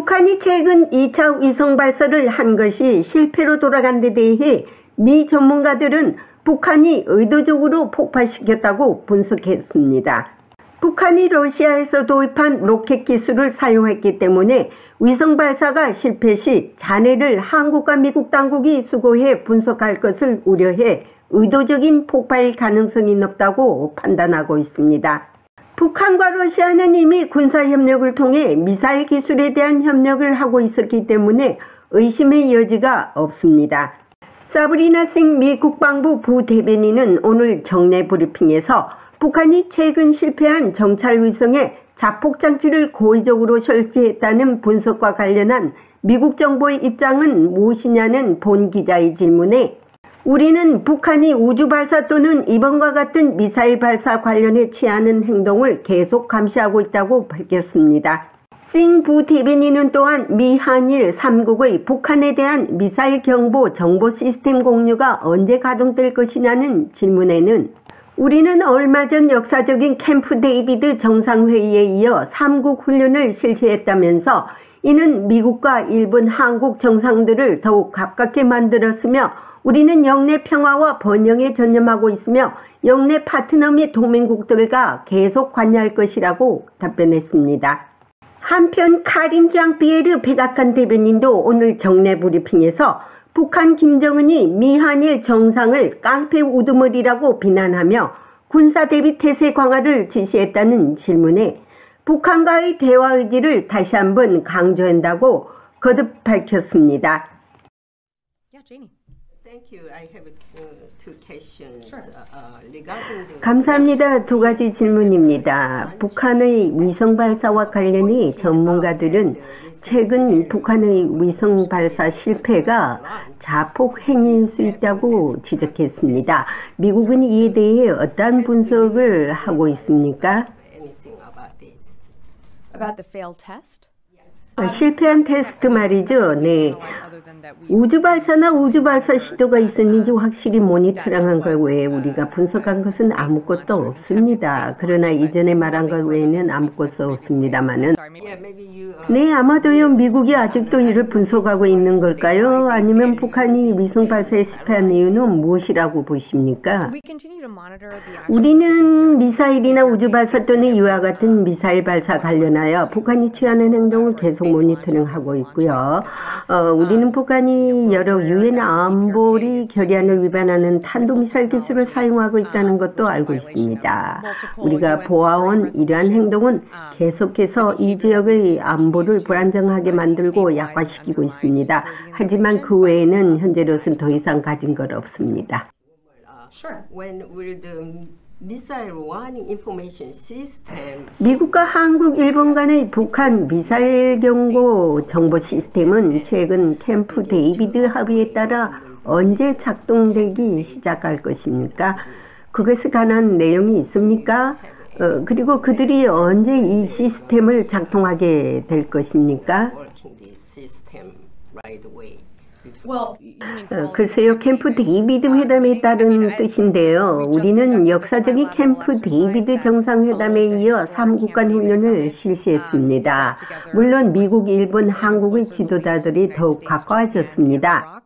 북한이 최근 2차 위성 발사를 한 것이 실패로 돌아간 데 대해 미 전문가들은 북한이 의도적으로 폭발시켰다고 분석했습니다. 북한이 러시아에서 도입한 로켓 기술을 사용했기 때문에 위성 발사가 실패 시 잔해를 한국과 미국 당국이 수거해 분석할 것을 우려해 의도적인 폭발 가능성이 높다고 판단하고 있습니다. 북한과 러시아는 이미 군사협력을 통해 미사일 기술에 대한 협력을 하고 있었기 때문에 의심의 여지가 없습니다. 사브리나 싱 미 국방부 부대변인은 오늘 정례 브리핑에서 북한이 최근 실패한 정찰위성에 자폭장치를 고의적으로 설치했다는 분석과 관련한 미국 정부의 입장은 무엇이냐는 본 기자의 질문에 우리는 북한이 우주 발사 또는 이번과 같은 미사일 발사 관련해 취하는 행동을 계속 감시하고 있다고 밝혔습니다. 싱 부대변인은 또한 미 한일 3국의 북한에 대한 미사일 경보 정보 시스템 공유가 언제 가동될 것이냐는 질문에는 우리는 얼마 전 역사적인 캠프 데이비드 정상회의에 이어 3국 훈련을 실시했다면서 이는 미국과 일본, 한국 정상들을 더욱 가깝게 만들었으며 우리는 영내 평화와 번영에 전념하고 있으며 영내 파트너 및 동맹국들과 계속 관여할 것이라고 답변했습니다. 한편 카린 짱피에르 백악관 대변인도 오늘 정례 브리핑에서 북한 김정은이 미한일 정상을 깡패 우두머리라고 비난하며 군사 대비 태세 강화를 지시했다는 질문에 북한과의 대화 의지를 다시 한번 강조한다고 거듭 밝혔습니다. 감사합니다. 두 가지 질문입니다. 북한의 위성 발사와 관련해 전문가들은 최근 북한의 위성 발사 실패가 자폭 행위일 수 있다고 지적했습니다. 미국은 이에 대해 어떠한 분석을 하고 있습니까? 실패한 테스트 말이죠. 네. 우주발사나 우주발사 시도가 있었는지 확실히 모니터링한 것 외에 우리가 분석한 것은 아무것도 없습니다. 그러나 이전에 말한 것 외에는 아무것도 없습니다만은 네, 아마도요 미국이 아직도 이를 분석하고 있는 걸까요? 아니면 북한이 위성 발사에 실패한 이유는 무엇이라고 보십니까? 우리는 미사일이나 우주발사 또는 이와 같은 미사일 발사 관련하여 북한이 취하는 행동을 계속 모니터링하고 있고요. 우리는 북한이 여러 유엔 안보리 결의안을 위반하는 탄도미사일 기술을 사용하고 있다는 것도 알고 있습니다. 우리가 보아온 이러한 행동은 계속해서 이 지역의 안보를 불안정하게 만들고 약화시키고 있습니다. 하지만 그 외에는 현재로서는 더 이상 가진 것 없습니다. 미국과 한국, 일본 간의 북한 미사일 경보 정보 시스템은 최근 캠프 데이비드 합의에 따라 언제 작동되기 시작할 것입니까? 그것에 관한 내용이 있습니까? 그리고 그들이 언제 이 시스템을 작동하게 될 것입니까? 글쎄요, 캠프 데이비드 회담에 따른 뜻인데요. 우리는 역사적인 캠프 데이비드 정상회담에 이어 3국 간 훈련을 실시했습니다. 물론 미국, 일본, 한국의 지도자들이 더욱 가까워졌습니다.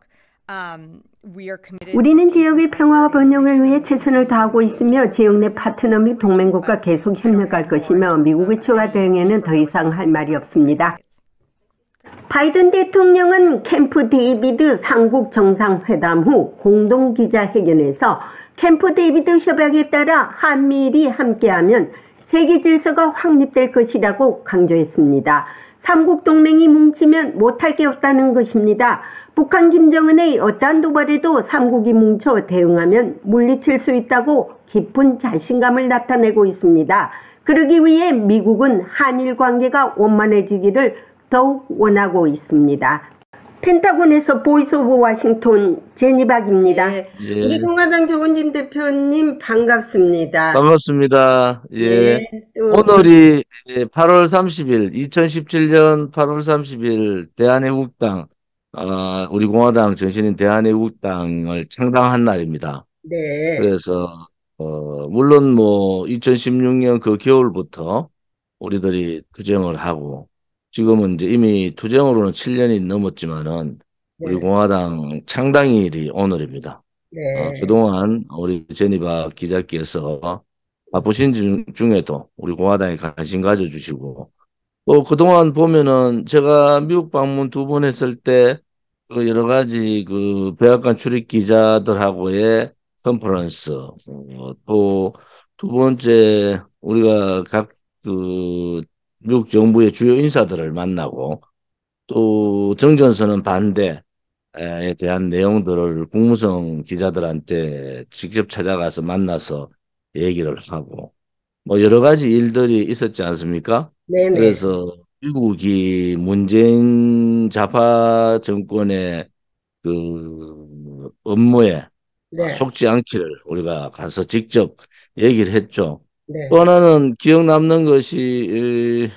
우리는 지역의 평화와 번영을 위해 최선을 다하고 있으며 지역 내 파트너 및 동맹국과 계속 협력할 것이며 미국의 추가 대응에는 더 이상 할 말이 없습니다. 바이든 대통령은 캠프 데이비드 3국 정상회담 후 공동 기자회견에서 캠프 데이비드 협약에 따라 한미일이 함께하면 세계 질서가 확립될 것이라고 강조했습니다. 3국 동맹이 뭉치면 못할 게 없다는 것입니다. 북한 김정은의 어떠한 도발에도 3국이 뭉쳐 대응하면 물리칠 수 있다고 깊은 자신감을 나타내고 있습니다. 그러기 위해 미국은 한일 관계가 원만해지기를 더욱 원하고 있습니다. 펜타곤에서 보이스 오브 워싱턴 제니박입니다. 예. 우리 공화당 조은진 대표님 반갑습니다. 반갑습니다. 예. 오늘이 8월 30일, 2017년 8월 30일 대한애국당, 우리 공화당 전신인 대한애국당을 창당한 날입니다. 네. 그래서, 물론 2016년 그 겨울부터 우리들이 투쟁을 하고, 지금은 이제 이미 투쟁으로는 7년이 넘었지만은 우리 네, 공화당 창당일이 오늘입니다. 네, 그동안 우리 제니바 기자께서 바쁘신 중에도 우리 공화당에 관심 가져주시고 또 그동안 보면은 제가 미국 방문 2번 했을 때 그 여러 가지 그 백악관 출입 기자들하고의 컨퍼런스 또 두 번째 우리가 각 그 미국 정부의 주요 인사들을 만나고 또 정전선언 반대에 대한 내용들을 국무성 기자들한테 직접 찾아가서 만나서 얘기를 하고 뭐 여러 가지 일들이 있었지 않습니까? 네, 네, 그래서 미국이 문재인 좌파 정권의 그 업무에 네, 속지 않기를 우리가 가서 직접 얘기를 했죠. 또 네, 하나는 기억 남는 것이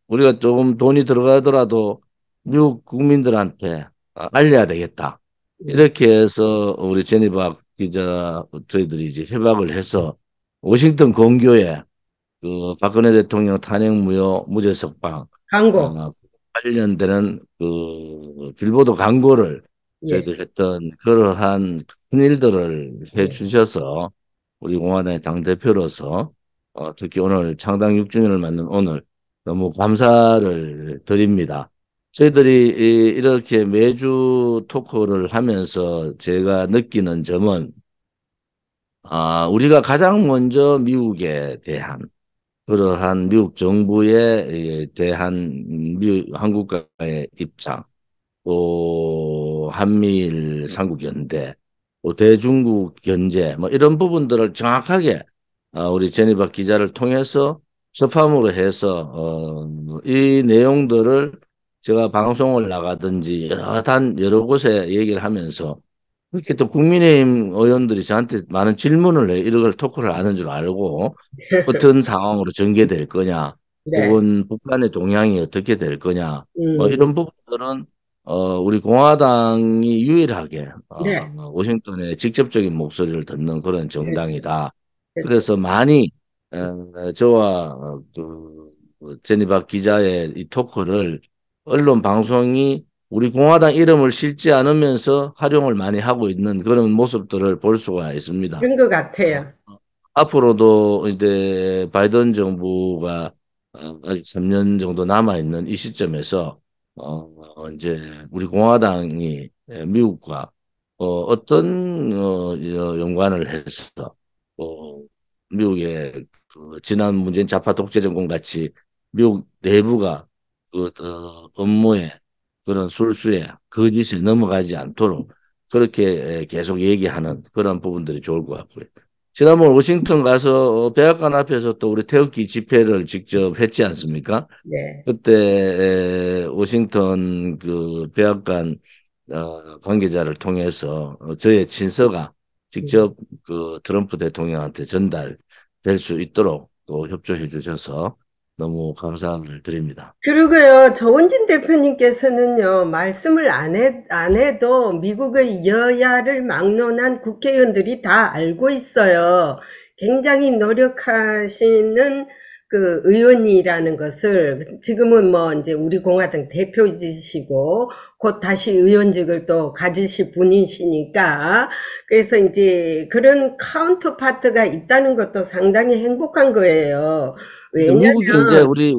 우리가 조금 돈이 들어가더라도 미국 국민들한테 알려야 되겠다. 음, 이렇게 해서 우리 제니박 기자 저희들이 이제 협약을 해서 워싱턴 공교에 그 박근혜 대통령 탄핵 무효 무죄 석방 광고, 어, 관련되는 그 빌보드 광고를 예, 저희들 했던 그러한 큰 일들을 해 예. 주셔서 우리 공화당의 당대표로서 특히 오늘 창당 6주년을 맞는 오늘 너무 감사를 드립니다. 저희들이 이렇게 매주 토크를 하면서 제가 느끼는 점은 우리가 가장 먼저 미국에 대한 그러한 미국 정부에 대한 한국과의 입장, 또 한미일 삼국연대, 또 대중국 견제, 뭐 이런 부분들을 정확하게 우리 제니박 기자를 통해서 접함으로 해서 이 내용들을 제가 방송을 나가든지 여러 곳에 얘기를 하면서 그렇게 또 국민의힘 의원들이 저한테 많은 질문을 해요. 이런 걸 토크를 하는 줄 알고 어떤 상황으로 전개될 거냐, 네, 혹은 북한의 동향이 어떻게 될 거냐, 뭐 음, 이런 부분들은 우리 공화당이 유일하게 네, 워싱턴의 직접적인 목소리를 듣는 그런 그렇죠, 정당이다. 그렇죠. 그래서 많이 저와 제니박 기자의 이 토크를 언론 방송이 우리 공화당 이름을 싣지 않으면서 활용을 많이 하고 있는 그런 모습들을 볼 수가 있습니다. 그런 것 어, 같아요. 앞으로도 이제 바이든 정부가 아직 3년 정도 남아 있는 이 시점에서 이제 우리 공화당이 미국과 어떤 연관을 해서 미국의 그 지난 문재인 좌파 독재 정권 같이 미국 내부가 그 업무에 그런 술수에 거짓에 넘어가지 않도록 그렇게 계속 얘기하는 그런 부분들이 좋을 것 같고요. 지난번 워싱턴 가서 백악관 앞에서 또 우리 태극기 집회를 직접 했지 않습니까? 네, 그때 워싱턴 그 백악관 관계자를 통해서 저의 친서가 음. 직접 그 트럼프 대통령한테 전달될 수 있도록 또 협조해 주셔서 너무 감사를 드립니다. 그리고요, 조은진 대표님께서는요, 말씀을 안 해도 미국의 여야를 막론한 국회의원들이 다 알고 있어요. 굉장히 노력하시는 그 의원이라는 것을 지금은 뭐 이제 우리 공화당 대표이시고 곧 다시 의원직을 또 가지실 분이시니까 그래서 이제 그런 카운터 파트가 있다는 것도 상당히 행복한 거예요. 근데 미국이 이제 왜냐면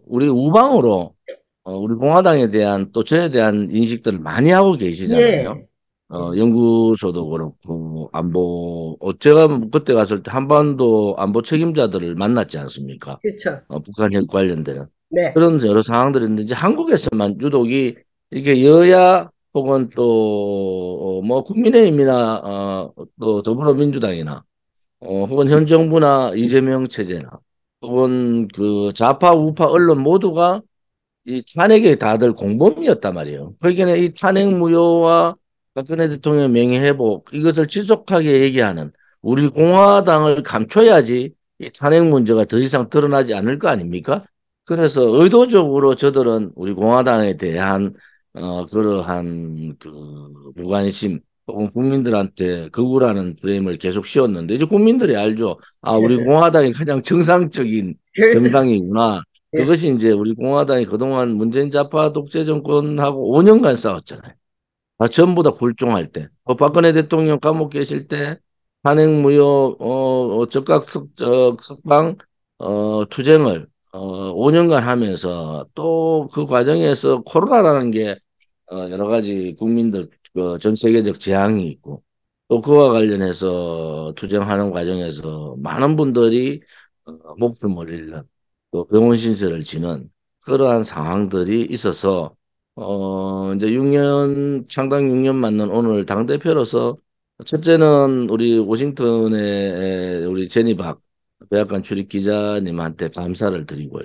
우리 우방으로 우리 공화당에 대한 또 저에 대한 인식들을 많이 하고 계시잖아요. 예. 예. 연구소도 그렇고 안보 제가 그때 갔을 때 한반도 안보 책임자들을 만났지 않습니까? 그쵸. 북한 핵 관련되는 네. 그런 여러 상황들이 있는데 이제 한국에서만 유독이 이게 여야 혹은 또 뭐 국민의힘이나 또 더불어민주당이나 혹은 현 정부나 이재명 체제나 혹은 그 좌파 우파 언론 모두가 이 탄핵에 다들 공범이었단 말이에요. 그러니까 이 탄핵 무효와 박근혜 대통령 명예 회복 이것을 지속하게 얘기하는 우리 공화당을 감춰야지 이 탄핵 문제가 더 이상 드러나지 않을 거 아닙니까? 그래서 의도적으로 저들은 우리 공화당에 대한 그러한 그 무관심 혹은 국민들한테 극우라는 프레임을 계속 씌웠는데 이제 국민들이 알죠. 우리 공화당이 가장 정상적인 그렇죠. 정당이구나. 예. 그것이 이제 우리 공화당이 그동안 문재인 좌파 독재 정권하고 5년간 싸웠잖아요. 전부 다 굴종할 때, 박근혜 대통령 감옥 계실 때 탄핵무효, 적각 석방, 투쟁을 5년간 하면서 또 그 과정에서 코로나라는 게 여러 가지 국민들 전 세계적 재앙이 있고 또 그와 관련해서 투쟁하는 과정에서 많은 분들이 목숨을 잃는 또 병원 신세를 지는 그러한 상황들이 있어서 이제 6년, 창당 6년 맞는 오늘 당대표로서 첫째는 우리 워싱턴의 우리 제니박 백악관 출입 기자님한테 감사를 드리고요.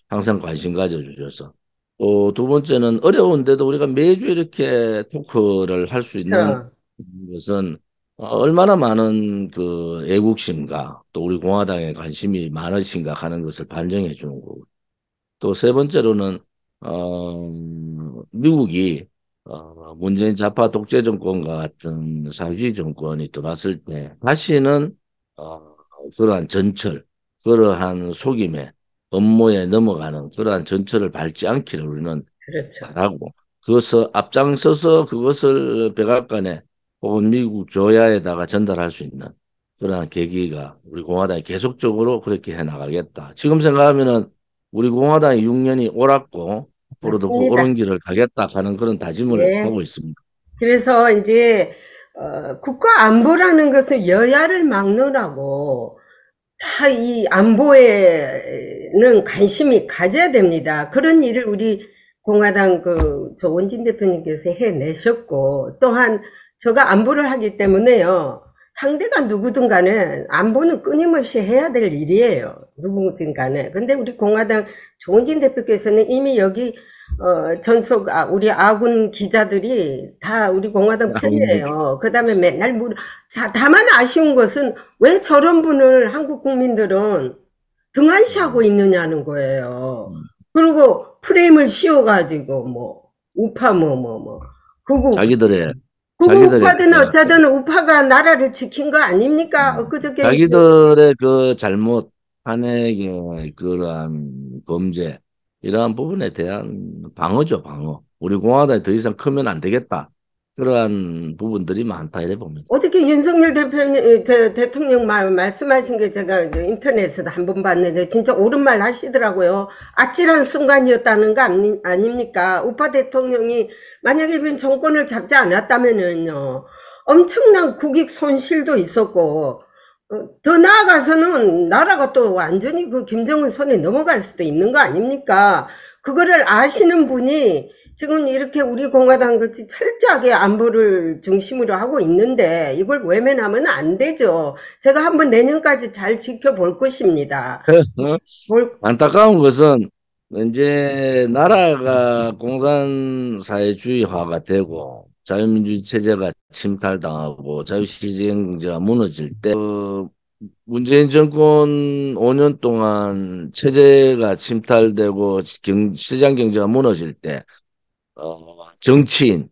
항상 관심 가져주셔서. 두 번째는 어려운데도 우리가 매주 이렇게 토크를 할 수 있는 그렇죠. 것은 얼마나 많은 그 애국심과 또 우리 공화당에 관심이 많으신가 하는 것을 반증해 주는 거고. 또 세 번째로는 어, 미국이 문재인 좌파 독재 정권과 같은 사회주의 정권이 들어왔을 때 다시는 그러한 전철, 그러한 속임에 업무에 넘어가는 그러한 전철을 밟지 않기를 우리는 그렇죠. 바라고 그것을 앞장서서 그것을 백악관에 혹은 미국 조야에다가 전달할 수 있는 그러한 계기가 우리 공화당이 계속적으로 그렇게 해 나가겠다. 지금 생각하면은 우리 공화당이 6년이 옳았고 앞으로도 그 옳은 맞습니다. 길을 가겠다 하는 그런 다짐을 예. 하고 있습니다. 그래서 이제 국가 안보라는 것은 여야를 막론하고 다 이 안보에는 관심이 가져야 됩니다. 그런 일을 우리 공화당 조원진 대표님께서 해내셨고, 또한 제가 안보를 하기 때문에요. 상대가 누구든 간에 안보는 끊임없이 해야 될 일이에요. 누구든 간에. 근데 우리 공화당 조원진 대표께서는 이미 여기 우리 아군 기자들이 다 우리 공화당 편이에요. 그 다음에 맨날 자, 다만 아쉬운 것은 왜 저런 분을 한국 국민들은 등한시하고 있느냐는 거예요. 그리고 프레임을 씌워가지고, 우파, 그거, 자기들의 그거 자기들의 우파든 어쩌든 우파가 나라를 지킨 거 아닙니까? 엊그저께 이제, 자기들의 그 잘못, 탄핵의 그러한 범죄, 이러한 부분에 대한 방어죠, 방어. 우리 공화당이 더 이상 크면 안 되겠다. 그러한 부분들이 많다, 이래 봅니다. 어떻게 윤석열 대통령 말씀하신 게 제가 이제 인터넷에서 한번 봤는데 진짜 옳은 말 하시더라고요. 아찔한 순간이었다는 거 아닙니까? 우파 대통령이 만약에 이번 정권을 잡지 않았다면은요, 엄청난 국익 손실도 있었고, 더 나아가서는 나라가 또 완전히 그 김정은 손에 넘어갈 수도 있는 거 아닙니까? 그거를 아시는 분이 지금 이렇게 우리 공화당 같이 철저하게 안보를 중심으로 하고 있는데 이걸 외면하면 안 되죠. 제가 한번 내년까지 잘 지켜볼 것입니다. 안타까운 것은 이제 나라가 공산사회주의화가 되고 자유민주주의 체제가 침탈당하고 자유시장 경제가 무너질 때 문재인 정권 5년 동안 체제가 침탈되고 시장 경제가 무너질 때 정치인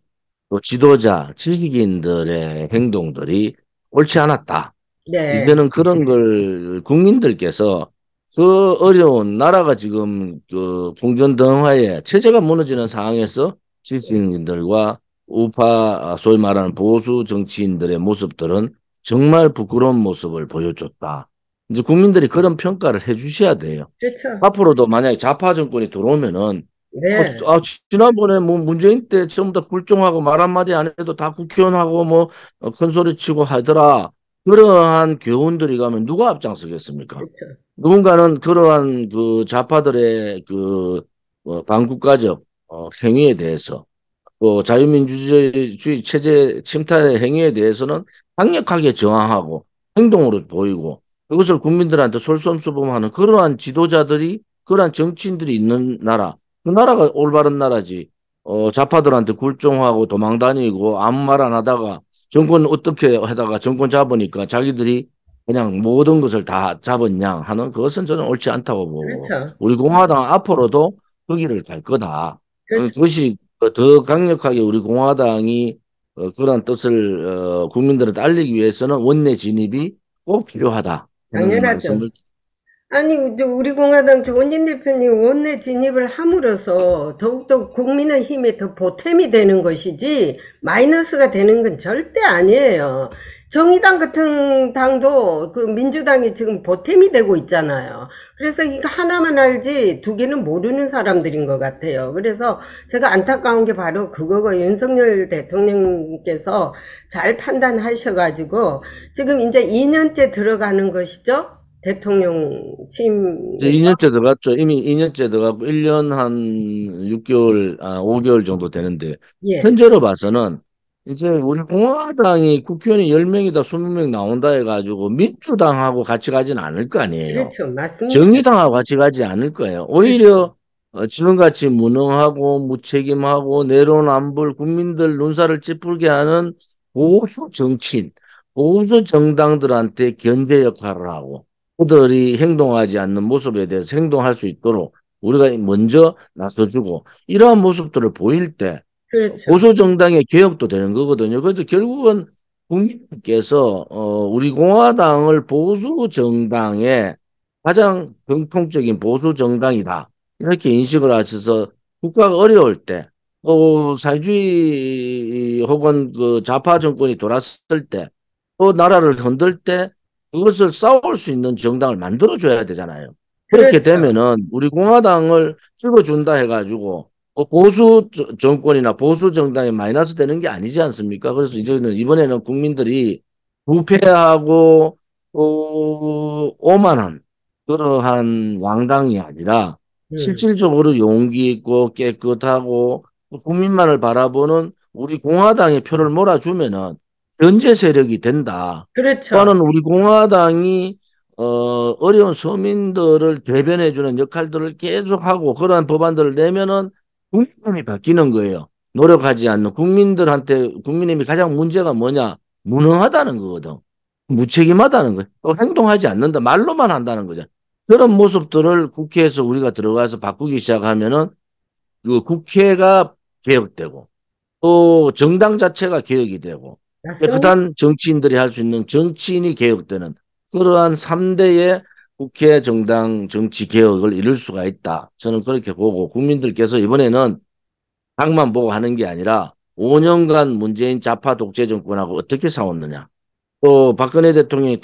또 지도자 지식인들의 행동들이 옳지 않았다. 네, 이제는 그런 걸 국민들께서 그 어려운 나라가 지금 그 풍전등화에 체제가 무너지는 상황에서 지식인들과 우파 소위 말하는 보수 정치인들의 모습들은 정말 부끄러운 모습을 보여줬다. 이제 국민들이 그런 평가를 해주셔야 돼요. 그렇죠. 앞으로도 만약에 좌파 정권이 들어오면은 네, 지난번에 뭐 문재인 때 전부 다 굴종하고 말 한마디 안 해도 다 국회의원하고 뭐 큰 소리 치고 하더라. 그러한 교훈들이 가면 누가 앞장서겠습니까? 그렇죠. 누군가는 그러한 그 좌파들의 그 반국가적 행위에 대해서 또 자유민주주의 체제 침탈의 행위에 대해서는 강력하게 저항하고 행동으로 보이고 그것을 국민들한테 솔선수범하는 그러한 지도자들이 그러한 정치인들이 있는 나라 그 나라가 올바른 나라지. 좌파들한테 굴종하고 도망다니고 아무 말 안 하다가 정권 어떻게 하다가 정권 잡으니까 자기들이 그냥 모든 것을 다 잡았냐 하는 그것은 저는 옳지 않다고 보고 그렇죠. 우리 공화당 앞으로도 그 길을 갈 거다. 그렇죠. 그것이 더 강력하게 우리 공화당이 그런 뜻을 국민들한테 알리기 위해서는 원내 진입이 꼭 필요하다. 하는 당연하죠. 말씀을 아니, 우리 공화당 조원진 대표님 원내 진입을 함으로써 더욱더 국민의힘에 더 보탬이 되는 것이지 마이너스가 되는 건 절대 아니에요. 정의당 같은 당도 그 민주당이 지금 보탬이 되고 있잖아요. 그래서 이거 하나만 알지 두 개는 모르는 사람들인 것 같아요. 그래서 제가 안타까운 게 바로 그거가 윤석열 대통령께서 잘 판단하셔가지고 지금 이제 2년째 들어가는 것이죠. 대통령 이제 취임에서. 2년째 들어갔죠. 이미 2년째 들어가고 1년 한 6개월, 5개월 정도 되는데, 예, 현재로 봐서는 이제 우리 공화당이 국회의원이 10명이다, 20명 나온다 해가지고 민주당하고 같이 가진 않을 거 아니에요. 그렇죠. 맞습니다. 정의당하고 같이 가지 않을 거예요. 그렇죠. 오히려 지금같이 무능하고 무책임하고 내로남불 국민들 눈살을 찌푸리게 하는 보수 정치인, 보수 정당들한테 견제 역할을 하고 그들이 행동하지 않는 모습에 대해서 행동할 수 있도록 우리가 먼저 나서주고 이러한 모습들을 보일 때 그렇죠. 보수 정당의 개혁도 되는 거거든요. 그래서 결국은 국민께서 우리 공화당을 보수 정당의 가장 정통적인 보수 정당이다. 이렇게 인식을 하셔서 국가가 어려울 때, 사회주의 혹은 그 좌파 정권이 돌았을 때, 또 나라를 흔들 때 그것을 싸울 수 있는 정당을 만들어줘야 되잖아요. 그렇게 그렇죠. 되면은 우리 공화당을 찍어준다 해가지고 보수 정권이나 보수 정당이 마이너스 되는 게 아니지 않습니까? 그래서 이번에는 국민들이 부패하고 오만한 그러한 왕당이 아니라 음, 실질적으로 용기 있고 깨끗하고 국민만을 바라보는 우리 공화당의 표를 몰아주면은 견제 세력이 된다. 그렇죠. 또한은 우리 공화당이 어려운 서민들을 대변해주는 역할들을 계속하고 그러한 법안들을 내면은 국민이 바뀌는 거예요. 노력하지 않는 국민들한테 국민의힘이 가장 문제가 뭐냐? 무능하다는 거거든. 무책임하다는 거예요. 또 행동하지 않는다. 말로만 한다는 거죠. 그런 모습들을 국회에서 우리가 들어가서 바꾸기 시작하면은 그 국회가 개혁되고 또 정당 자체가 개혁이 되고 맞습니다. 깨끗한 정치인들이 할 수 있는 정치인이 개혁되는 그러한 3대의 국회 정당 정치 개혁을 이룰 수가 있다. 저는 그렇게 보고 국민들께서 이번에는 당만 보고 하는 게 아니라 5년간 문재인 좌파 독재 정권하고 어떻게 싸웠느냐. 또 박근혜 대통령이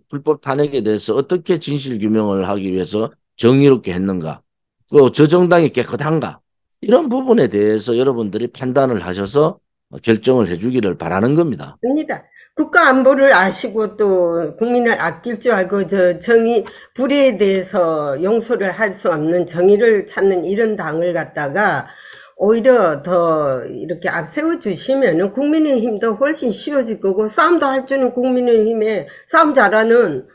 불법 탄핵에 대해서 어떻게 진실 규명을 하기 위해서 정의롭게 했는가. 또 저 정당이 깨끗한가. 이런 부분에 대해서 여러분들이 판단을 하셔서 결정을 해주기를 바라는 겁니다. 입니다. 국가 안보를 아시고 또 국민을 아낄 줄 알고 저 정의 불의에 대해서 용서를 할 수 없는 정의를 찾는 이런 당을 갖다가 오히려 더 이렇게 앞세워 주시면은 국민의힘도 훨씬 쉬워질 거고 싸움도 할 줄은 국민의힘에 싸움 잘하는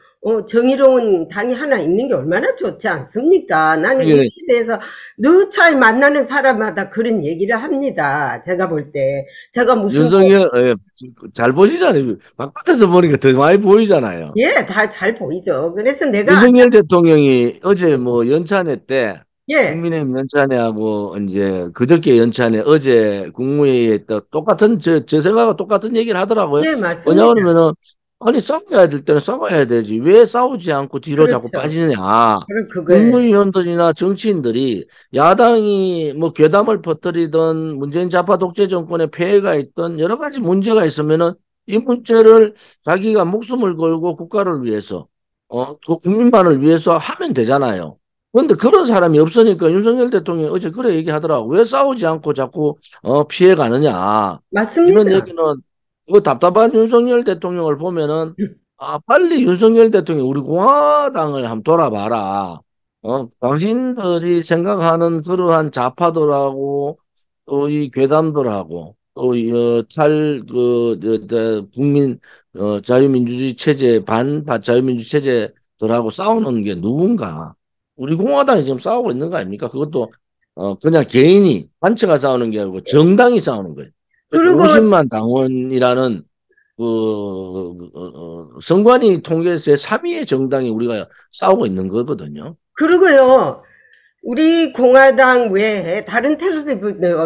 정의로운 당이 하나 있는 게 얼마나 좋지 않습니까? 나는 이에 예, 대해서 누차에 만나는 사람마다 그런 얘기를 합니다. 제가 볼 때. 제가 무슨 뭐 윤석열, 잘 보시잖아요. 바깥에서 보니까 더 많이 보이잖아요. 예, 다 잘 보이죠. 그래서 내가, 윤석열 대통령이 어제 뭐 연찬회 때 예, 국민의힘 연찬회하고 이제 그저께 연찬회 어제 국무회의에 또 똑같은 저 생각하고 똑같은 얘기를 하더라고요. 예, 뭐냐 맞습니다. 그러면은 아니 싸워야 될 때는 싸워야 되지 왜 싸우지 않고 뒤로 자꾸 그렇죠. 빠지느냐. 그럼 그거예요. 국무위원들이나 정치인들이 야당이 뭐 괴담을 퍼뜨리던 문재인 좌파 독재 정권의 폐해가 있던 여러 가지 문제가 있으면은 이 문제를 자기가 목숨을 걸고 국가를 위해서 그 국민만을 위해서 하면 되잖아요. 그런데 그런 사람이 없으니까 윤석열 대통령이 어제 그래 얘기하더라고. 왜 싸우지 않고 자꾸 피해 가느냐. 이런 맞습니다. 얘기는 그 답답한 윤석열 대통령을 보면은 빨리 윤석열 대통령 우리 공화당을 한번 돌아봐라. 당신들이 생각하는 그러한 좌파들하고 또 이 괴담들하고 또이 국민 자유민주주의 체제 자유민주 체제들하고 싸우는 게 누군가? 우리 공화당이 지금 싸우고 있는 거 아닙니까? 그것도 그냥 개인이 단체가 싸우는 게 아니고 정당이 싸우는 거예요. 그리고, 50만 당원이라는 선관위 통계 제3위의 정당이 우리가 싸우고 있는 거거든요. 그리고요, 우리 공화당 외에 다른 태극기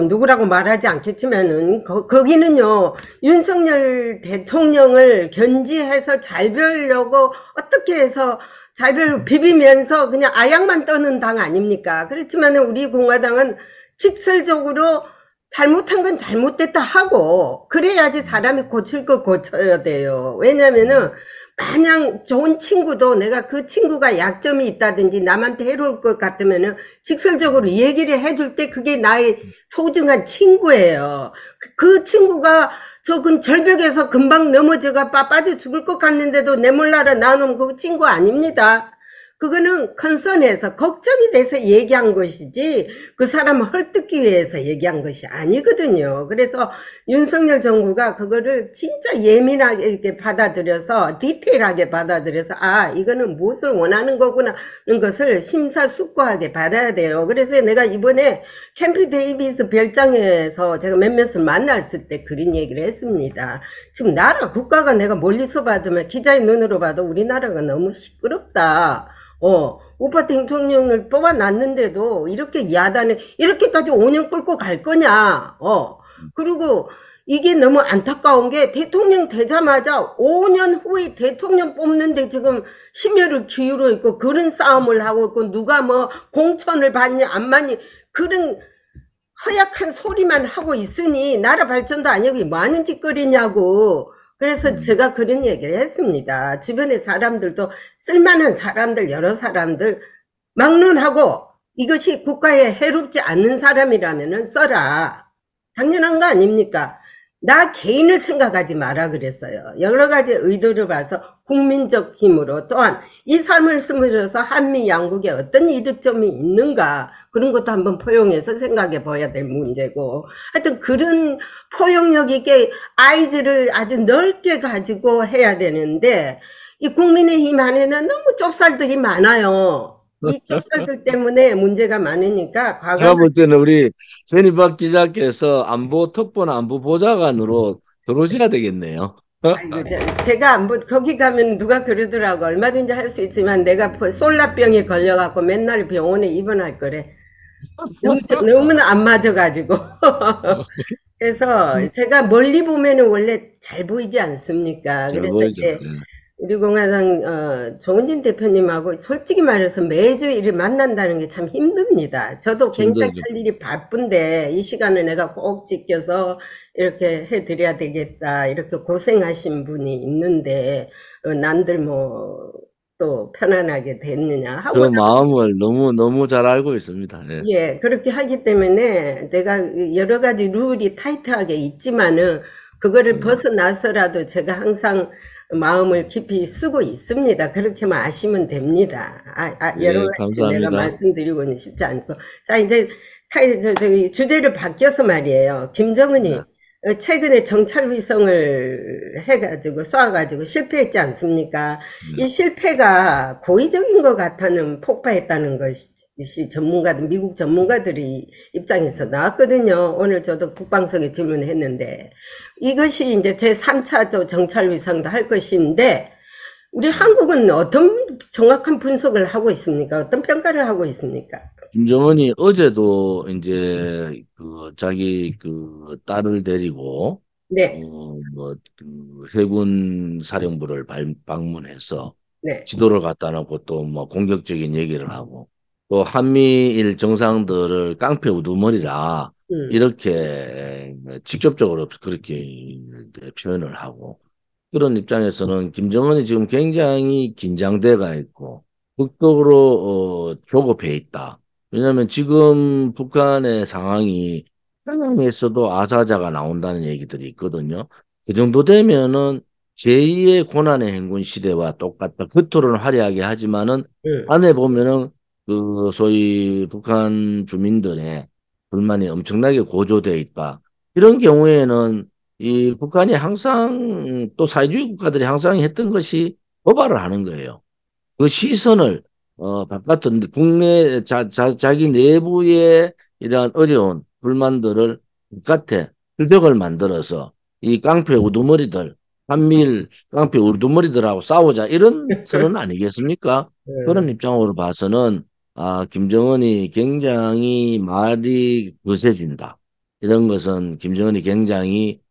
누구라고 말하지 않겠지만은 거기는요 윤석열 대통령을 견지해서 잘 뵈려고 어떻게 해서 자별 비비면서 그냥 아양만 떠는 당 아닙니까? 그렇지만 우리 공화당은 직설적으로 잘못한 건 잘못됐다 하고 그래야지 사람이 고칠 걸 고쳐야 돼요. 왜냐면은 마냥 좋은 친구도 내가 그 친구가 약점이 있다든지 남한테 해로울 것 같으면은 직설적으로 얘기를 해줄 때 그게 나의 소중한 친구예요. 그 친구가 저건 절벽에서 금방 넘어져가 빠져 죽을 것 같는데도 내 몰라라 나는 그 친구 아닙니다. 그거는 컨선해서 걱정이 돼서 얘기한 것이지 그 사람을 헐뜯기 위해서 얘기한 것이 아니거든요. 그래서 윤석열 정부가 그거를 진짜 예민하게 이렇게 받아들여서 디테일하게 받아들여서 아 이거는 무엇을 원하는 거구나 하는 것을 심사숙고하게 받아야 돼요. 그래서 내가 이번에 캠프 데이비스 별장에서 제가 몇몇을 만났을 때 그런 얘기를 했습니다. 지금 나라 국가가 내가 멀리서 봐도 기자의 눈으로 봐도 우리나라가 너무 시끄럽다. 오빠 대통령을 뽑아놨는데도 이렇게 야단을 이렇게까지 5년 끌고 갈 거냐. 그리고 이게 너무 안타까운 게 대통령 되자마자 5년 후에 대통령 뽑는데 지금 심혈을 기울여 있고 그런 싸움을 하고 있고 누가 뭐 공천을 받냐 안 받냐 그런 허약한 소리만 하고 있으니 나라 발전도 아니고 뭐 하는 짓거리냐고. 그래서 제가 그런 얘기를 했습니다. 주변의 사람들도 쓸만한 사람들 여러 사람들 막론하고 이것이 국가에 해롭지 않는 사람이라면 써라. 당연한 거 아닙니까? 나 개인을 생각하지 마라 그랬어요. 여러 가지 의도를 봐서 국민적 힘으로 또한 이 삶을 쓰면서 한미 양국에 어떤 이득점이 있는가 그런 것도 한번 포용해서 생각해 봐야 될 문제고 하여튼 그런 포용력 있게 아이즈를 아주 넓게 가지고 해야 되는데 이 국민의힘 안에는 너무 좁쌀들이 많아요. 이 좁쌀들 때문에 문제가 많으니까 제가 볼 때는 우리 전희박 기자께서 특보나 안보 보좌관으로 들어오셔야 되겠네요. 아이고, 제가 거기 가면 누가 그러더라고. 얼마든지 할 수 있지만 내가 솔라병에 걸려갖고 맨날 병원에 입원할 거래. 너무나 안 맞아가지고. 그래서 제가 멀리 보면은 원래 잘 보이지 않습니까? 잘 그래서 보이죠. 이제 우리 공화당 정은진 대표님하고 솔직히 말해서 매주 일을 만난다는 게 참 힘듭니다. 저도 굉장히 힘들죠. 할 일이 바쁜데 이 시간에 내가 꼭 지켜서 이렇게 해드려야 되겠다 이렇게 고생하신 분이 있는데 난들 뭐 또 편안하게 됐느냐 하고 그 마음을 너무 잘 알고 있습니다. 예. 예, 그렇게 하기 때문에 내가 여러 가지 룰이 타이트하게 있지만은 그거를 벗어나서라도 제가 항상 마음을 깊이 쓰고 있습니다. 그렇게만 아시면 됩니다. 여러 가지 감사합니다. 내가 말씀드리고는 싶지 않고. 자, 이제 저기 주제를 바뀌어서 말이에요. 김정은이 최근에 정찰위성을 해가지고 쏴가지고 실패했지 않습니까? 이 실패가 고의적인 것 같아는 폭파했다는 것이 전문가들, 미국 전문가들이 입장에서 나왔거든요. 오늘 저도 국방성에 질문했는데 이것이 이제 제3차 정찰위성도 할 것인데 우리 한국은 어떤 정확한 분석을 하고 있습니까? 어떤 평가를 하고 있습니까? 김정은이 어제도 이제 자기 딸을 데리고 네, 해군 사령부를 방문해서 네, 지도를 갖다 놓고 또 뭐 공격적인 얘기를 하고 또 한미일 정상들을 깡패 우두머리라 이렇게 직접적으로 그렇게 표현을 하고 그런 입장에서는 김정은이 지금 굉장히 긴장돼가 있고 극도로 조급해 있다. 왜냐하면 지금 북한의 상황이 평양에서도 아사자가 나온다는 얘기들이 있거든요. 그 정도 되면은 제2의 고난의 행군 시대와 똑같다. 겉으로는 화려하게 하지만은 안에 보면은 소위 북한 주민들의 불만이 엄청나게 고조되어 있다. 이런 경우에는 이 북한이 항상 또 사회주의 국가들이 항상 했던 것이 도발을 하는 거예요. 그 시선을 바깥은 국내 자기 내부의 이러한 어려운 불만들을 바깥에 불벽을 만들어서 이 깡패 우두머리들 한미일 깡패 우두머리들하고 싸우자 이런 선언 아니겠습니까? 그런 입장으로 봐서는 김정은이 굉장히 말이 거세진다. 이런 것은 김정은이 굉장히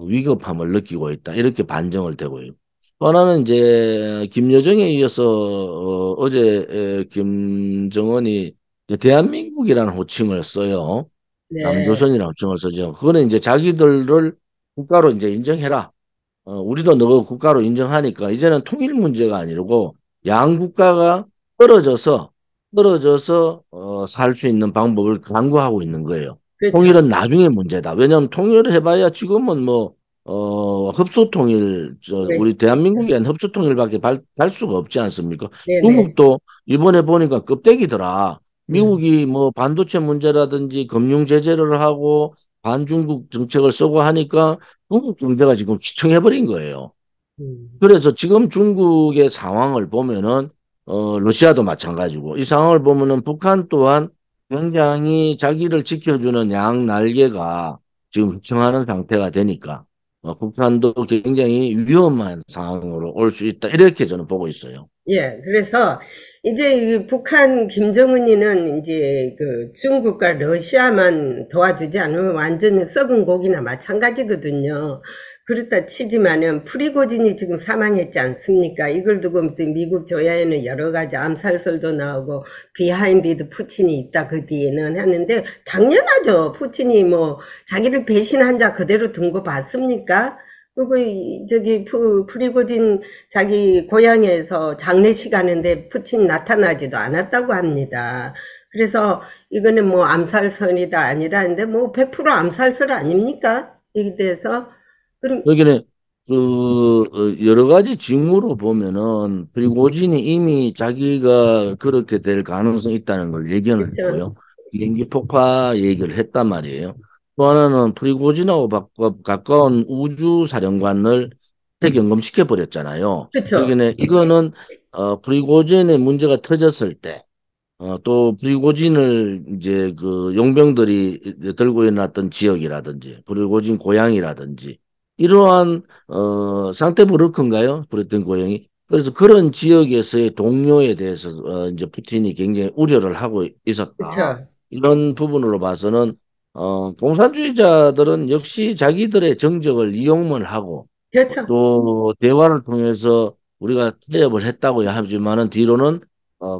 위급함을 느끼고 있다. 이렇게 반정을 되고요. 또 하나는 이제 김여정에 이어서 어제 김정은이 대한민국이라는 호칭을 써요. 네. 남조선이라는 호칭을 쓰죠. 그거는 이제 자기들을 국가로 이제 인정해라. 우리도 너 국가로 인정하니까 이제는 통일 문제가 아니고 양 국가가 떨어져서 살 수 있는 방법을 강구하고 있는 거예요. 그렇죠. 통일은 나중에 문제다. 왜냐하면 통일을 해봐야 지금은 뭐 흡수 통일, 그래. 우리 대한민국엔 흡수 통일밖에 갈 수가 없지 않습니까? 네네. 중국도 이번에 보니까 껍데기더라. 음. 미국이 뭐 반도체 문제라든지 금융 제재를 하고 반중국 정책을 쓰고 하니까 중국 경제가 지금 휘청해버린 거예요. 음. 그래서 지금 중국의 상황을 보면은 러시아도 마찬가지고 이 상황을 보면은 북한 또한 굉장히 자기를 지켜주는 양 날개가 지금 휘청하는 상태가 되니까 북한도 굉장히 위험한 상황으로 올 수 있다 이렇게 저는 보고 있어요. 예, 그래서 이제 이 북한 김정은이는 이제 그 중국과 러시아만 도와주지 않으면 완전히 썩은 고기나 마찬가지거든요. 그렇다 치지만은 프리고진이 지금 사망했지 않습니까? 이걸 두고 또 미국 조야에는 여러 가지 암살설도 나오고 비하인드 푸틴이 있다 그 뒤에는 하는데 당연하죠. 푸틴이 뭐 자기를 배신한 자 그대로 둔 거 봤습니까? 그리고 저기 프리고진 자기 고향에서 장례식 하는데 푸틴 나타나지도 않았다고 합니다. 그래서 이거는 뭐 암살선이다 아니다 하는데 뭐 100% 암살설 아닙니까? 이에 대해서 그럼 여기는 여러 가지 징후로 보면은 프리고진이 이미 자기가 그렇게 될 가능성이 있다는 걸 예견을 그렇죠. 했고요. 비행기 폭파 얘기를 했단 말이에요. 또 하나는 프리고진하고 가까운 우주 사령관을 퇴경검시켜 버렸잖아요. 그렇죠. 그러니까 이거는 프리고진의 문제가 터졌을 때 또 프리고진을 이제 그 용병들이 들고 있었던 지역이라든지 프리고진 고향이라든지 이러한 상태부르크인가요? 그랬던 고향이. 그래서 그런 지역에서의 동료에 대해서 이제 푸틴이 굉장히 우려를 하고 있었다. 그렇죠. 이런 부분으로 봐서는 공산주의자들은 역시 자기들의 정적을 이용만 하고 그렇죠. 또 대화를 통해서 우리가 타협을 했다고 하지만은 뒤로는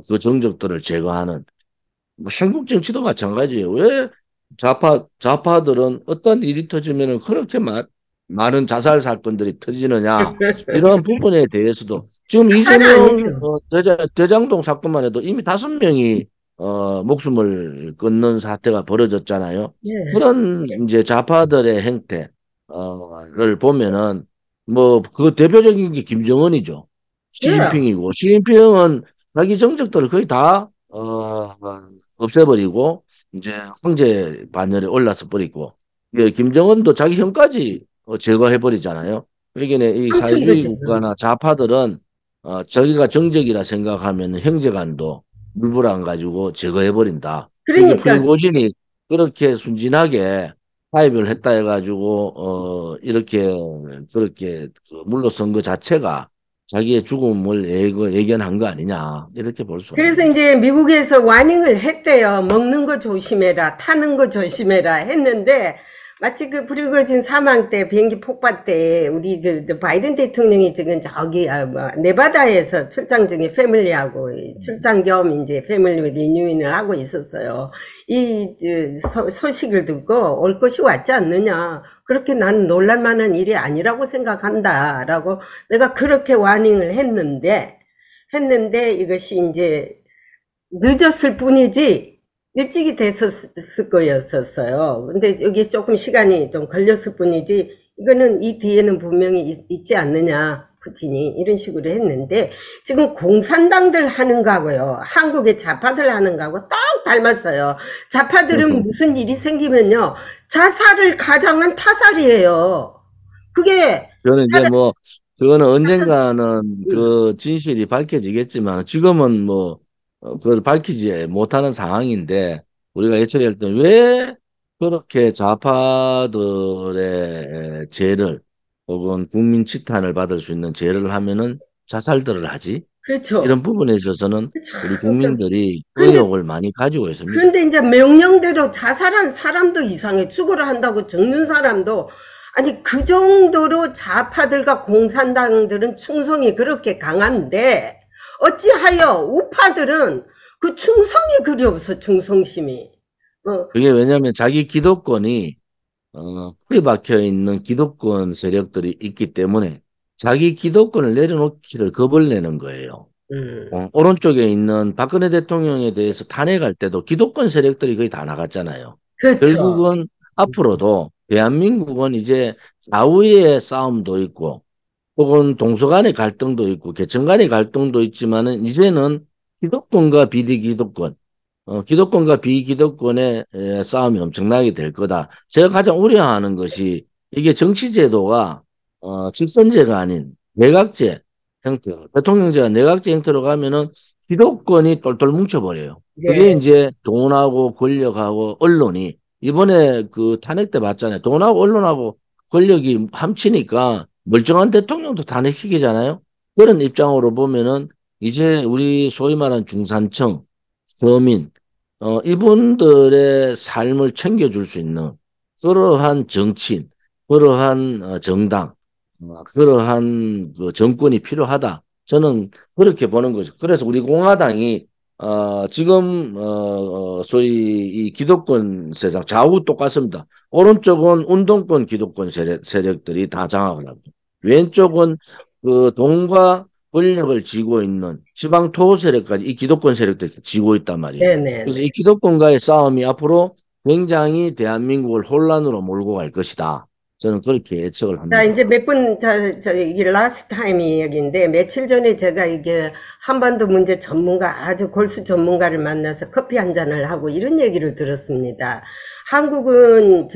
그 정적들을 제거하는 뭐 한국 정치도 마찬가지예요. 왜 좌파들은 어떤 일이 터지면은 그렇게 많은 자살 사건들이 터지느냐 이런 부분에 대해서도 지금 자살 이재명 아니죠. 대장동 사건만 해도 이미 5명이 목숨을 끊는 사태가 벌어졌잖아요. 예. 그런 이제 좌파들의 행태를 보면은 뭐 그 대표적인 게 김정은이죠. 예. 시진핑이고 시진핑은 자기 정적들을 거의 다 없애버리고 이제 황제 반열에 올라서 버리고 김정은도 자기 형까지 제거해버리잖아요. 그러니까 이 사회주의 깡통이죠. 국가나 좌파들은 자기가 정적이라 생각하면 형제간도 물불안 가지고 제거해버린다. 그게 그러니까 프리고진이 그렇게 순진하게 타협을 했다 해가지고 이렇게 그렇게 그 물러선 것 자체가 자기의 죽음을 예견한 거 아니냐 이렇게 볼 수가 있는 그래서 거죠. 이제 미국에서 와닝을 했대요. 먹는 거 조심해라, 타는 거 조심해라 했는데 마치 그 프리고진 사망 때 비행기 폭발 때 우리 그 바이든 대통령이 지금 저기 뭐 네바다에서 출장 중에 패밀리하고 출장 겸 이제 패밀리 리뉴인을 하고 있었어요. 이 소식을 듣고 올 것이 왔지 않느냐. 그렇게 난 놀랄만한 일이 아니라고 생각한다라고 내가 그렇게 와닝을 했는데 이것이 이제 늦었을 뿐이지 일찍이 됐었을 거였었어요. 근데 여기 조금 시간이 좀 걸렸을 뿐이지 이거는 이 뒤에는 분명히 있지 않느냐. 푸틴이 이런 식으로 했는데 지금 공산당들 하는 거하고요. 한국의 좌파들 하는 거하고 똑 닮았어요. 좌파들은 무슨 일이 생기면요. 자살을 가장한 타살이에요. 그게 저는 이제 뭐 그거는 자살, 언젠가는 그 진실이 밝혀지겠지만 지금은 뭐 그걸 밝히지 못하는 상황인데 우리가 예측할 때 왜 그렇게 좌파들의 죄를 혹은 국민 치탄을 받을 수 있는 죄를 하면은 자살들을 하지? 그렇죠. 이런 부분에 있어서는 우리 참, 국민들이 근데 의혹을 많이 가지고 있습니다. 그런데 이제 명령대로 자살한 사람도 이상해. 죽으라 한다고 죽는 사람도 아니 그 정도로 좌파들과 공산당들은 충성이 그렇게 강한데 어찌하여 우파들은 그 충성이 그리 없어, 충성심이. 그게 왜냐하면 자기 기득권이 풀이 박혀 있는 기득권 세력들이 있기 때문에 자기 기득권을 내려놓기를 겁을 내는 거예요. 오른쪽에 있는 박근혜 대통령에 대해서 탄핵할 때도 기득권 세력들이 거의 다 나갔잖아요. 그렇죠. 결국은 앞으로도 대한민국은 이제 좌우의 싸움도 있고 혹은 동서 간의 갈등도 있고 계층 간의 갈등도 있지만은 이제는 기득권과 비기득권, 기득권과 비기득권의 싸움이 엄청나게 될 거다. 제가 가장 우려하는 것이 이게 정치제도가 직선제가 아닌 내각제 형태, 대통령제가 내각제 형태로 가면은 기득권이 똘똘 뭉쳐버려요. 그게 예. 이제 돈하고 권력하고 언론이 이번에 그 탄핵 때 봤잖아요. 돈하고 언론하고 권력이 합치니까 멀쩡한 대통령도 탄핵시키잖아요. 그런 입장으로 보면은 이제 우리 소위 말하는 중산층, 서민, 이분들의 삶을 챙겨줄 수 있는 그러한 정치인, 그러한 정당, 그러한 그 정권이 필요하다. 저는 그렇게 보는 거죠. 그래서 우리 공화당이 지금 소위 이 기득권 세상 좌우 똑같습니다. 오른쪽은 운동권 기득권 세력들이 다 장악을 하고 왼쪽은 그 돈과 권력을 쥐고 있는 지방 토호 세력까지 이 기득권 세력들이 쥐고 있단 말이에요. 네네. 그래서 이 기득권과의 싸움이 앞으로 굉장히 대한민국을 혼란으로 몰고 갈 것이다. 저는 그렇게 예측을 자, 합니다. 이제 몇 분, 이게 라스트 타임 이야기인데, 며칠 전에 제가 이게 한반도 문제 전문가, 아주 골수 전문가를 만나서 커피 한 잔을 하고 이런 얘기를 들었습니다. 한국은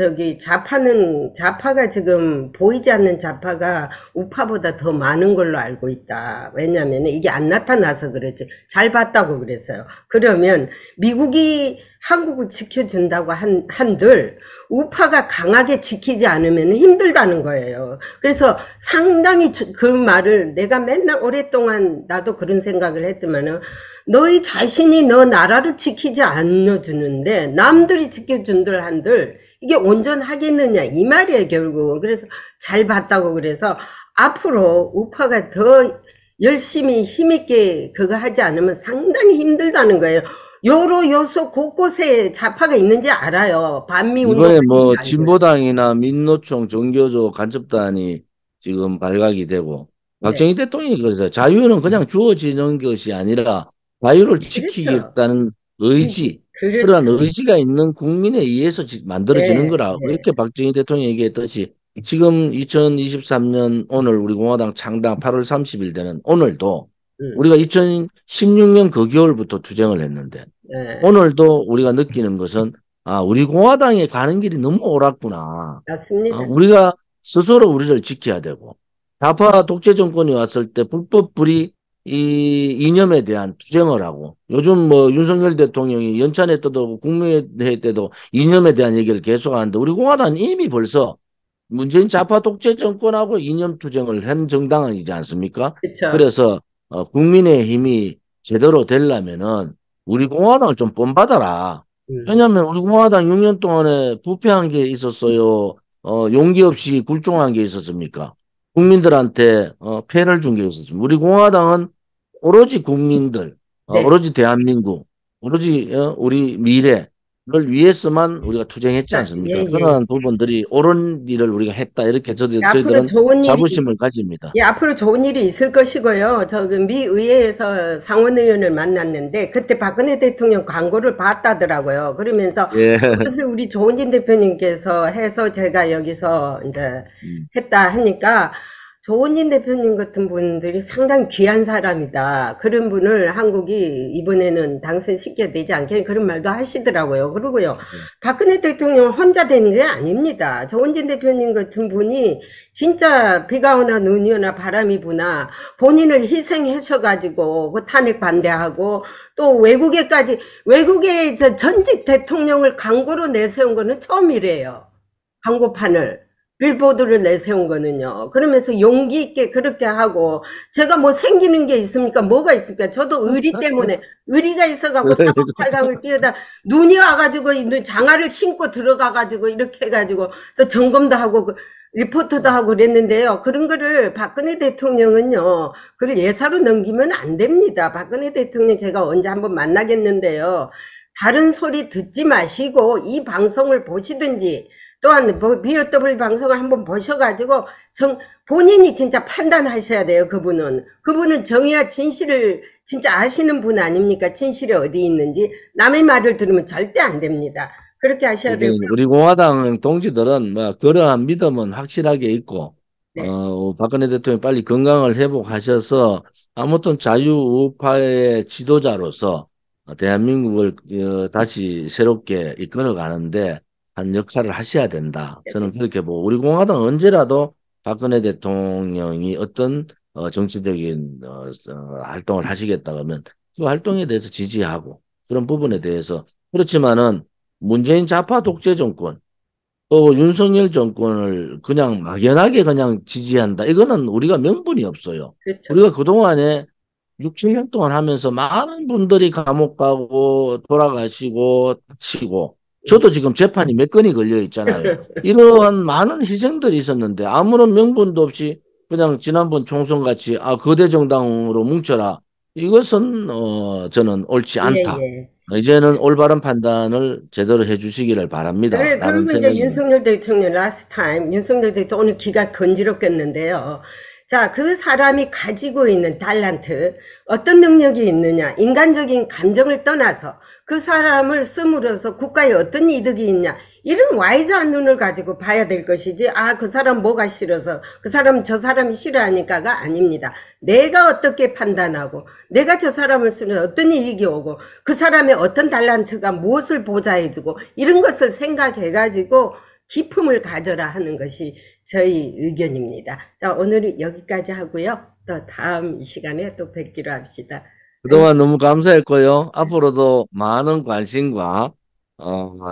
좌파가 지금 보이지 않는 좌파가 우파보다 더 많은 걸로 알고 있다. 왜냐면 이게 안 나타나서 그랬지. 잘 봤다고 그랬어요. 그러면 미국이 한국을 지켜준다고 한들, 우파가 강하게 지키지 않으면 힘들다는 거예요. 그래서 상당히 그 말을 내가 맨날 오랫동안 나도 그런 생각을 했지만은 너희 자신이 너 나라를 지키지 않아주는데 남들이 지켜준들 한들 이게 온전하겠느냐 이 말이에요 결국은. 그래서 잘 봤다고 그래서 앞으로 우파가 더 열심히 힘있게 그거 하지 않으면 상당히 힘들다는 거예요. 여러 요소 곳곳에 좌파가 있는지 알아요. 반미 운동. 이번에 뭐 진보당이나 민노총 정교조 간첩단이 지금 발각이 되고 박정희 대통령이 그래서 자유는 그냥 주어지는 것이 아니라 자유를 지키겠다는 의지, 그러한 의지가 있는 국민에 의해서 만들어지는 거라. 이렇게 박정희 대통령이 얘기했듯이 지금 2023년 오늘 우리 공화당 창당 8월 30일 되는 오늘도 우리가 2016년 그 겨울부터 투쟁을 했는데 오늘도 우리가 느끼는 것은 우리 공화당에 가는 길이 너무 옳았구나. 맞습니다. 우리가 스스로 우리를 지켜야 되고 좌파 독재 정권이 왔을 때 불법 불의 이 이념에 대한 투쟁을 하고 요즘 뭐 윤석열 대통령이 연찬회 때도 국무회의 때도 이념에 대한 얘기를 계속하는데 우리 공화당은 이미 벌써 문재인 좌파 독재 정권하고 이념 투쟁을 한 정당이지 않습니까? 그쵸. 그래서 국민의힘이 제대로 되려면은 우리 공화당을 좀 본받아라. 왜냐하면 우리 공화당 6년 동안에 부패한 게 있었어요. 용기 없이 굴종한 게 있었습니까? 국민들한테 폐를 준 게 있었습니다. 우리 공화당은 오로지 국민들, 오로지 대한민국, 오로지 우리 미래를 위해서만 우리가 투쟁했지 않습니까? 그런 부분들이 옳은 일을 우리가 했다. 이렇게 저희들은 자부심을 가집니다. 앞으로 좋은 일이 있을 것이고요. 미 의회에서 상원의원을 만났는데 그때 박근혜 대통령 광고를 봤다더라고요. 그러면서 그것을 우리 조은진 대표님께서 해서 제가 여기서 이제 했다 하니까 조은진 대표님 같은 분들이 상당히 귀한 사람이다. 그런 분을 한국이 이번에는 당선시켜야 되지 않겠냐 그런 말도 하시더라고요. 그리고요. 박근혜 대통령 혼자 되는 게 아닙니다. 조은진 대표님 같은 분이 진짜 비가 오나 눈이 오나 바람이 부나 본인을 희생하셔가지고 그 탄핵 반대하고 또 외국에 전직 대통령을 광고로 내세운 거는 처음이래요. 광고판을. 빌보드를 내세운 거는요. 그러면서 용기 있게 그렇게 하고 제가 뭐 생기는 게 있습니까? 뭐가 있을까? 저도 의리가 있어가지고 사법팔강을 뛰어다 눈이 와가지고 장화를 신고 들어가가지고 이렇게 해가지고 또 점검도 하고 리포트도 하고 그랬는데요. 그런 거를 박근혜 대통령은요, 그걸 예사로 넘기면 안 됩니다. 박근혜 대통령 제가 언제 한번 만나겠는데요. 다른 소리 듣지 마시고 이 방송을 보시든지 또한 BOW 방송을 한번 보셔가지고 본인이 진짜 판단하셔야 돼요. 그분은 정의와 진실을 진짜 아시는 분 아닙니까? 진실이 어디 있는지. 남의 말을 들으면 절대 안 됩니다. 그렇게 하셔야 되고요. 우리 공화당 동지들은 뭐 그러한 믿음은 확실하게 있고, 네. 박근혜 대통령이 빨리 건강을 회복하셔서 아무튼 자유우파의 지도자로서 대한민국을 다시 새롭게 이끌어가는데 한 역할을 하셔야 된다. 저는 그렇게 보고, 우리 공화당 언제라도 박근혜 대통령이 어떤 정치적인 활동을 하시겠다 그러면 그 활동에 대해서 지지하고, 그런 부분에 대해서. 그렇지만은 문재인 좌파 독재 정권, 또 윤석열 정권을 그냥 막연하게 그냥 지지한다, 이거는 우리가 명분이 없어요. 그렇죠. 우리가 그동안에 6, 7년 동안 하면서 많은 분들이 감옥 가고 돌아가시고 다치고, 저도 지금 재판이 몇 건이 걸려 있잖아요. 이러한 많은 희생들이 있었는데 아무런 명분도 없이 그냥 지난번 총선 같이 거대 정당으로 뭉쳐라, 이것은 저는 옳지 예, 않다. 예. 이제는 올바른 판단을 제대로 해주시기를 바랍니다. 라는 그리고 이제 생각입니다. 윤석열 대통령 라스트 타임, 윤석열 대통령 오늘 귀가 건지럽겠는데요. 자, 그 사람이 가지고 있는 달란트, 어떤 능력이 있느냐, 인간적인 감정을 떠나서 그 사람을 씀으로써 국가에 어떤 이득이 있냐, 이런 와이즈한 눈을 가지고 봐야 될 것이지, 그 사람 뭐가 싫어서, 그 사람 저 사람이 싫어하니까가 아닙니다. 내가 어떻게 판단하고, 내가 저 사람을 쓰면 어떤 이익이 오고, 그 사람의 어떤 달란트가 무엇을 보좌해주고, 이런 것을 생각해가지고 기품을 가져라 하는 것이 저희 의견입니다. 자, 오늘은 여기까지 하고요. 또 다음 시간에 또 뵙기로 합시다. 그동안 너무 감사했고요. 앞으로도 많은 관심과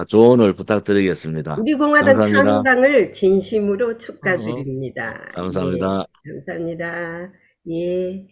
조언을 부탁드리겠습니다. 우리 공화당 감사합니다. 창당을 진심으로 축하드립니다. 예, 감사합니다. 감사합니다. 예.